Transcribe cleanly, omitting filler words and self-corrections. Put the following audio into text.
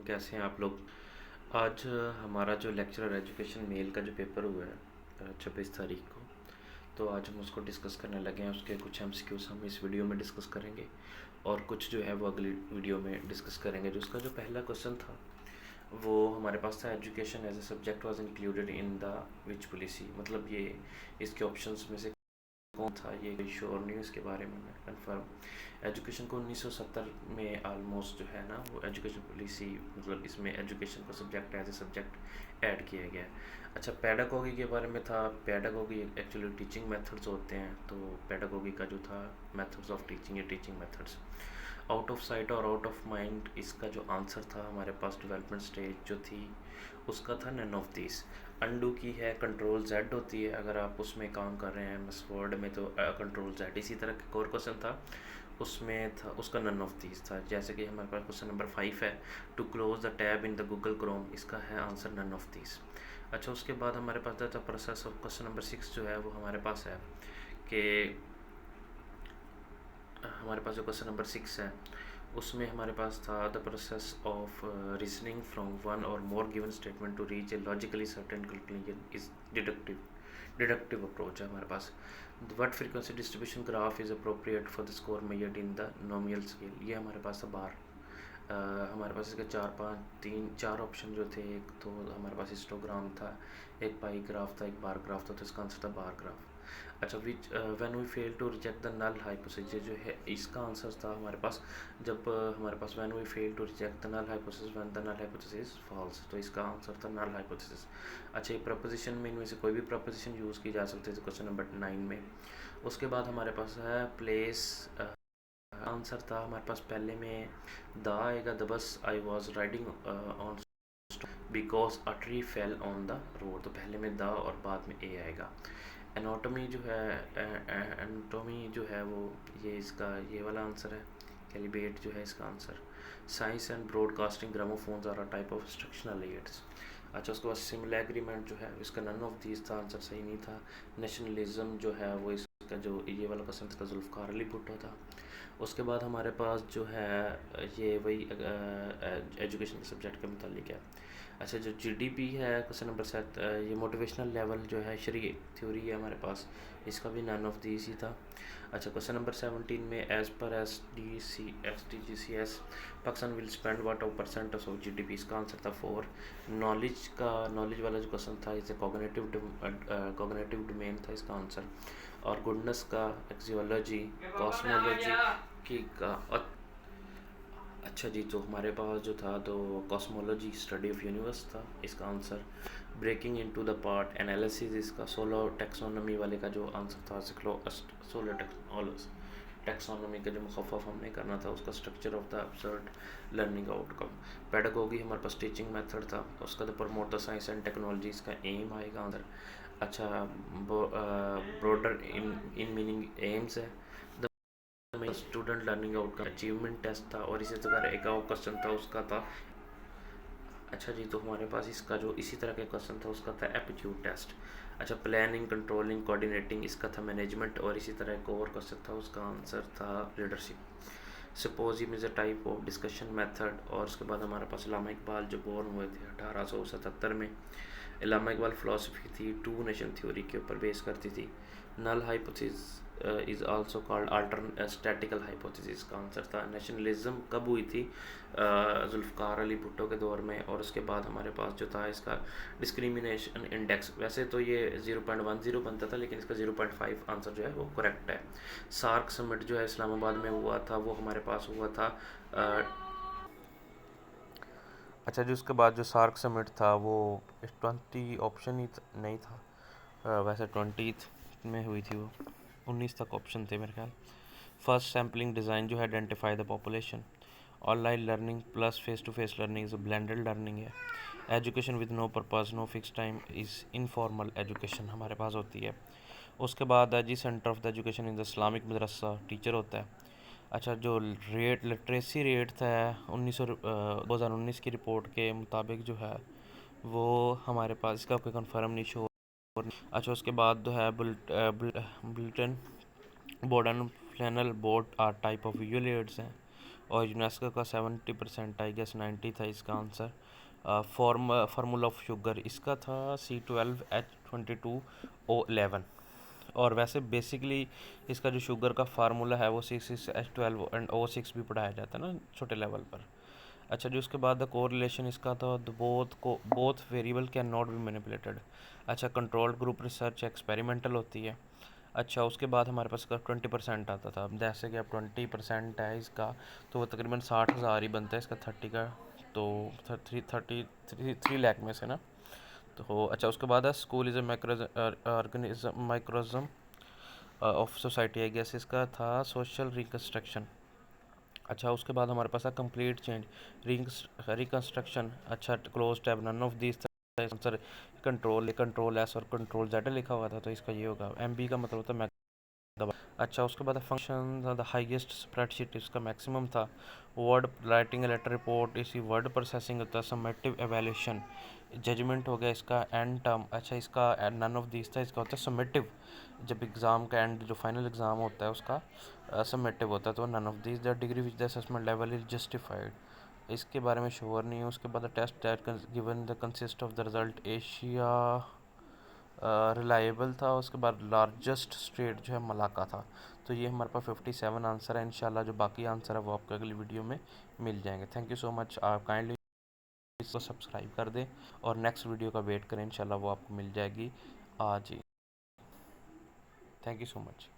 कैसे हैं आप लोग। आज हमारा जो लेक्चरर एजुकेशन मेल का जो पेपर हुआ है 26 तारीख को, तो आज हम उसको डिस्कस करने लगे हैं। उसके कुछ एमसीक्यूज हम इस वीडियो में डिस्कस करेंगे और कुछ जो है वो अगली वीडियो में डिस्कस करेंगे। जो उसका जो पहला क्वेश्चन था वो हमारे पास था, education as a subject was included in the which policy. मतलब ये इसके ऑप्शंस में से कौन था, ये कोई श्योर नहीं है, इसके बारे में मैं कंफर्म। एजुकेशन को 1970 में ऑलमोस्ट जो है ना वो एजुकेशन पॉलिसी, मतलब इसमें एजुकेशन को subject as a subject add किया गया है। अच्छा, पेडागोगी के बारे में था। पेडागोगी एक्चुअली टीचिंग मेथड्स होते हैं, तो पेडागोगी का जो था मेथड्स ऑफ टीचिंग या teaching methods. Out of site और आउट ऑफ माइंड, इसका जो आंसर था हमारे पास डेवलपमेंट स्टेज जो थी उसका था नन ऑफ दिस। अंडू की है कंट्रोल जेड होती है, अगर आप उसमें काम कर रहे हैं एमएस वर्ड में तो कंट्रोल जेड। इसी तरह का और क्वेश्चन था, उसमें था उसका नन ऑफ दीज था। जैसे कि हमारे पास क्वेश्चन नंबर 5 है, to close the tab in the Google Chrome, इसका है आंसर नन ऑफ दीज। अच्छा, उसके बाद हमारे पास था प्रोसेस ऑफ क्वेश्चन नंबर 6 जो है वो हमारे पास है कि हमारे पास जो क्वेश्चन नंबर 6 है उसमें हमारे पास था the process of reasoning from one or more given statement to reach a logically certain conclusion is deductive approach है हमारे पास। What frequency distribution graph is appropriate for the score measured in the nominal scale, ये हमारे पास था बार। हमारे पास इसके चार ऑप्शन जो थे, एक तो हमारे पास हिस्टोग्राम था, एक पाई ग्राफ था, एक बार ग्राफ था, तो इसका आंसर था बार ग्राफ। अच्छा, which when we fail to reject the null hypothesis, जो है इसका आंसर था हमारे पास जब हमारे पास when we fail to reject the null hypothesis when the null hypothesis false, तो इसका आंसर था नल हाइपोथेसिस। अच्छा, ये प्रपोजिशन में इनमें से कोई भी प्रपोजिशन यूज़ की जा सकती है क्वेश्चन नंबर 9 में। उसके बाद हमारे पास है प्लेस। आंसर था हमारे पास पहले में द आएगा, the bus I was riding on because a tree fell on the road, तो पहले में द और बाद में ए आएगा। एनाटॉमी जो है एनाटॉमी जो है वो ये इसका ये वाला आंसर है। कैलिब्रेट जो है इसका answer. Science and broadcasting gramophones are a type of instructional aids. अच्छा, उसके बाद सिमिलर एग्रीमेंट जो है इसका नन ऑफ दीज था, आंसर सही नहीं था। नेशनलिज्म जो है वो इसका जो ये वाला क्वेश्चन था जुल्फ़िकार अली भुट्टो था। उसके बाद हमारे पास जो है ये वही एजुकेशन सब्जेक्ट के मुतालिक है। अच्छा, जो जीडीपी है क्वेश्चन नंबर 7, ये मोटिवेशनल लेवल जो है शरी थ्योरी है हमारे पास, इसका भी नन ऑफ दीज ही था। अच्छा, क्वेश्चन नंबर 17 में as per as Pakistan will spend what of percent of GDP, इसका आंसर था 4। नॉलेज वाला जो क्वेश्चन था इसे कॉग्निटिव डोमेन था इसका आंसर। और गुडनेस का एक्सियोलॉजी कॉस्मोलॉजी की का अच्छा जी, तो हमारे पास जो था तो कॉस्मोलॉजी स्टडी ऑफ यूनिवर्स था इसका answer. Breaking into the part analysis, इसका सोलर टेक्सोनॉमी वाले का जो आंसर था सोलर टेक्सोनॉमी का जो मुखफ़फ़ हमने करना था उसका structure of the absurd learning outcome. Pedagogy हमारे पास टीचिंग मेथड था, उसका तो promote the science and technology, इसका एम आएगा आंसर। अच्छा, ब्रॉडर इन मीनिंग एम्स है। Student learning outcome achievement test था, और इसी तरह एक और क्वेश्चन था उसका था। अच्छा जी, तो हमारे पास इसका जो इसी तरह का क्वेश्चन था उसका था एप्टीट्यूड टेस्ट। अच्छा, प्लानिंग कंट्रोलिंग कोऑर्डिनेटिंग, इसका था मैनेजमेंट, और इसी तरह एक और क्वेश्चन था उसका आंसर था leadership. Symposium is a type of discussion method. और उसके बाद हमारे पास इलामा इकबाल जो बोर्न हुए थे 1877 में। इलामा इकबाल फ़िलासफ़ी थी टू नेशन थ्योरी के ऊपर बेस करती थी। Null hypothesis is also called alternate statistical hypothesis का आंसर था। नेशनलिज्म कब हुई थी? जुल्फ़िकार अली भुट्टो के दौर में। और उसके बाद हमारे पास जो था इसका डिस्क्रिमिनेशन इंडेक्स, वैसे तो ये 0.10 बनता था लेकिन इसका 0.5 आंसर जो है वो करेक्ट है। सार्क समिट जो है इस्लामाबाद में हुआ था, वो हमारे पास हुआ था अच्छा जी, उसके बाद जो सार्क समिट था वो 20 ऑप्शन ही नहीं था। वैसे 20th में हुई थी वो, 19 तक ऑप्शन थे मेरे ख्याल। फर्स्ट सैम्पलिंग डिज़ाइन जो है identify the population. Online learning plus face to face learning जो ब्लेंडेड लर्निंग है। Education with no purpose no fix time is informal education हमारे पास होती है। उसके बाद है जी centre of the education in the Islamic मदरसा, टीचर होता है। अच्छा, जो रेट लिटरेसी रेट था 2019 की रिपोर्ट के मुताबिक जो है वो हमारे पास इसका कोई कंफर्म नहीं शो। अच्छा, उसके बाद जो है bulletin board and flannel board are type of visual aids हैं। और यूनेस्को का 70%, आई गेस 90 था इसका आंसर। फार्मूला ऑफ शुगर इसका था C12H22O11। और वैसे बेसिकली इसका जो शुगर का फार्मूला है वो C6H12 एंड O6 भी पढ़ाया जाता है ना छोटे लेवल पर। अच्छा जी, उसके बाद द कोरिलेशन इसका था the both variable can not be manipulated. अच्छा, कंट्रोल्ड ग्रुप रिसर्च एक्सपेरिमेंटल होती है। अच्छा, उसके बाद हमारे पास इसका 20% आता था। अब जैसे कि अब 20% है इसका, तो वो तकरीबन 60,000 ही बनता है इसका 30 का, तो 3 लाख में से ना। तो अच्छा, उसके बाद है school is organism microcosm of society, I guess इसका था सोशल रिकन्स्ट्रक्शन। अच्छा, उसके बाद हमारे पास है कंप्लीट चेंज रिकन्स्ट्रक्शन। अच्छा, close tab none of these answer. Control S और कंट्रोल जेड लिखा हुआ था, तो इसका ये होगा। एम बी का मतलब होता है दबा। अच्छा, उसके बाद फंक्शन द हाईएस्ट स्प्रेडशीट इसका मैक्सिमम था। वर्ड राइटिंग लेटर रिपोर्ट इसी वर्ड प्रोसेसिंग होता है। समेटिव एवेल्यूशन जजमेंट हो गया इसका एंड टर्म। अच्छा, इसका नन ऑफ दिस था, इसका होता है समेटिव। जब एग्ज़ाम का एंड जो फाइनल एग्ज़ाम होता है उसका समेटिव होता है, तो none of this the degree which the assessment level is justified, इसके बारे में श्योर नहीं है। उसके बाद test that given the consist of the result Asia reliable था। उसके बाद लार्जेस्ट स्टेट जो है मलाका था। तो ये हमारे पास 57 आंसर है। इंशाल्लाह जो बाकी आंसर है वो आपको अगली वीडियो में मिल जाएंगे। Thank you so much. आप काइंडली इसको सब्सक्राइब कर दें और नेक्स्ट वीडियो का वेट करें, इंशाल्लाह वो आपको मिल जाएगी आज ही। Thank you so much.